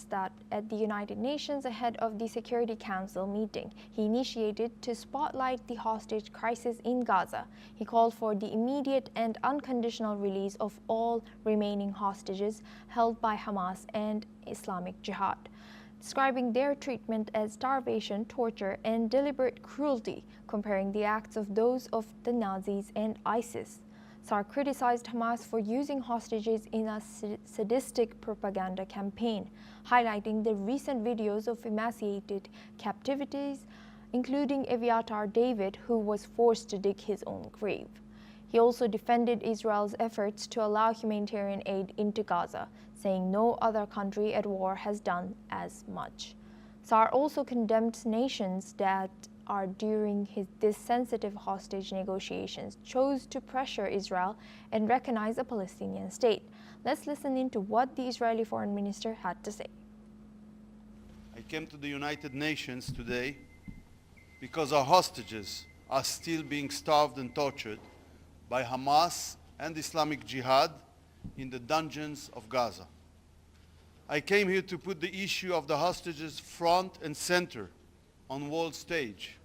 that at the United Nations ahead of the Security Council meeting he initiated to spotlight the hostage crisis in Gaza. He called for the immediate and unconditional release of all remaining hostages held by Hamas and Islamic Jihad, describing their treatment as starvation, torture, and deliberate cruelty, comparing the acts of those of the Nazis and ISIS. Saar criticized Hamas for using hostages in a sadistic propaganda campaign, highlighting the recent videos of emaciated captivities, including Aviator David, who was forced to dig his own grave. He also defended Israel's efforts to allow humanitarian aid into Gaza, saying no other country at war has done as much. Saar also condemned nations that are during this sensitive hostage negotiations chose to pressure Israel and recognize a Palestinian state. Let's listen into what the Israeli foreign minister had to say. I came to the United Nations today because our hostages are still being starved and tortured by Hamas and Islamic Jihad in the dungeons of Gaza. I came here to put the issue of the hostages front and center on world stage.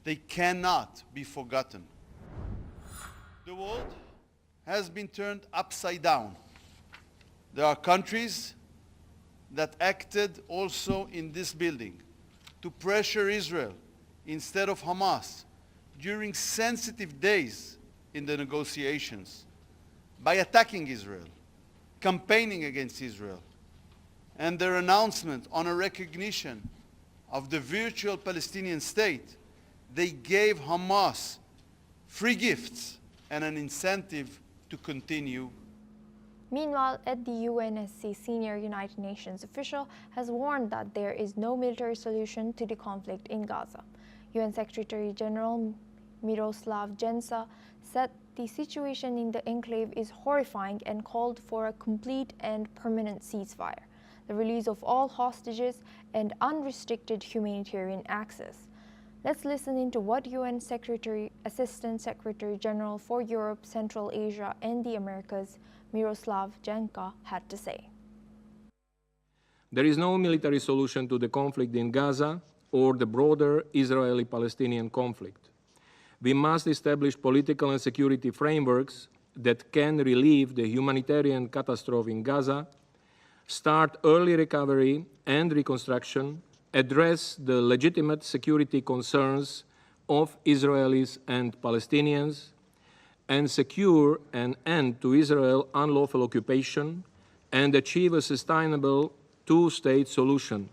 They cannot be forgotten. The world has been turned upside down. There are countries that acted also in this building to pressure Israel instead of Hamas during sensitive days in the negotiations by attacking Israel, campaigning against Israel, and their announcement on a recognition of the virtual Palestinian state. They gave Hamas free gifts and an incentive to continue. Meanwhile, at the UNSC, senior United Nations official has warned that there is no military solution to the conflict in Gaza. UN Secretary General Miroslav Jenca said the situation in the enclave is horrifying and called for a complete and permanent ceasefire, the release of all hostages, and unrestricted humanitarian access. Let's listen into what UN Assistant Secretary General for Europe, Central Asia, and the Americas, Miroslav Jenca, had to say. There is no military solution to the conflict in Gaza or the broader Israeli-Palestinian conflict. We must establish political and security frameworks that can relieve the humanitarian catastrophe in Gaza, start early recovery and reconstruction, address the legitimate security concerns of Israelis and Palestinians, and secure an end to Israel's unlawful occupation and achieve a sustainable two-state solution.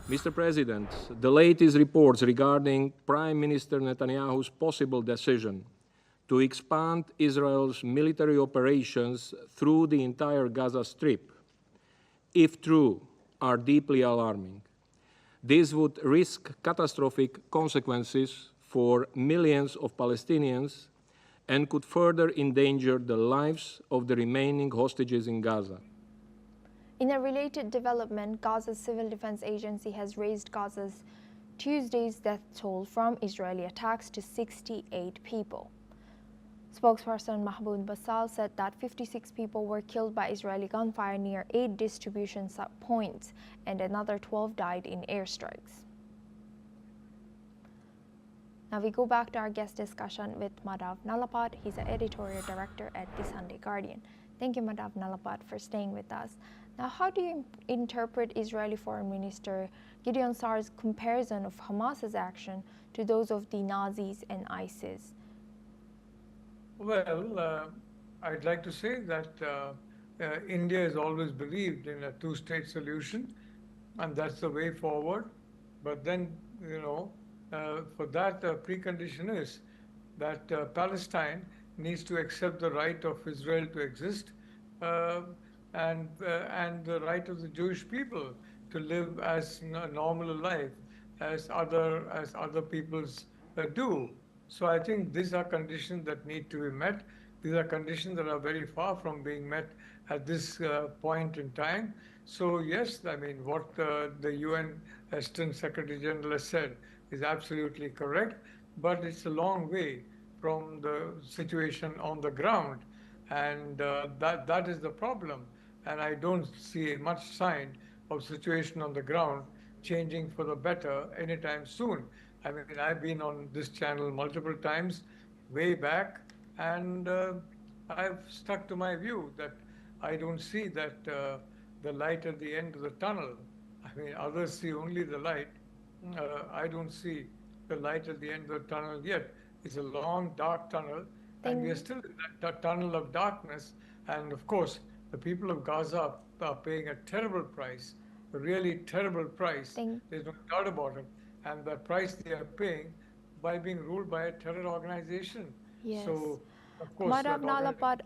Mr. President, the latest reports regarding Prime Minister Netanyahu's possible decision to expand Israel's military operations through the entire Gaza Strip, if true, are deeply alarming. This would risk catastrophic consequences for millions of Palestinians and could further endanger the lives of the remaining hostages in Gaza. In a related development, Gaza's Civil Defense Agency has raised Gaza's Tuesday's death toll from Israeli attacks to 68 people. Spokesperson Mahmoud Basal said that 56 people were killed by Israeli gunfire near 8 distribution points, and another 12 died in airstrikes. Now we go back to our guest discussion with Madhav Nalapat. He's an editorial director at the Sunday Guardian. Thank you, Madhav Nalapat, for staying with us. Now, how do you interpret Israeli Foreign Minister Gideon Saar's comparison of Hamas's action to those of the Nazis and ISIS? Well, I'd like to say that India has always believed in a two-state solution, and that's the way forward. But then, for that, precondition is that Palestine needs to accept the right of Israel to exist, and the right of the Jewish people to live as normal a life as other peoples do. So I think these are conditions that need to be met. These are conditions that are very far from being met at this point in time. So yes, I mean, what the UN Assistant Secretary General has said is absolutely correct, but it's a long way from the situation on the ground. And that is the problem. and I don't see much sign of situation on the ground changing for the better anytime soon. I mean, I've been on this channel multiple times, way back, and I've stuck to my view that I don't see that the light at the end of the tunnel. I mean, others see only the light. I don't see the light at the end of the tunnel yet. It's a long, dark tunnel, and we are still in that tunnel of darkness. And of course, the people of Gaza are paying a terrible price, a really terrible price. There's no doubt about it. And the price they are paying by being ruled by a terror organization. Yes. So, of course, Madam Nalapat,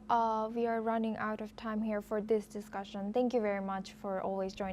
we are running out of time here for this discussion. Thank you very much for always joining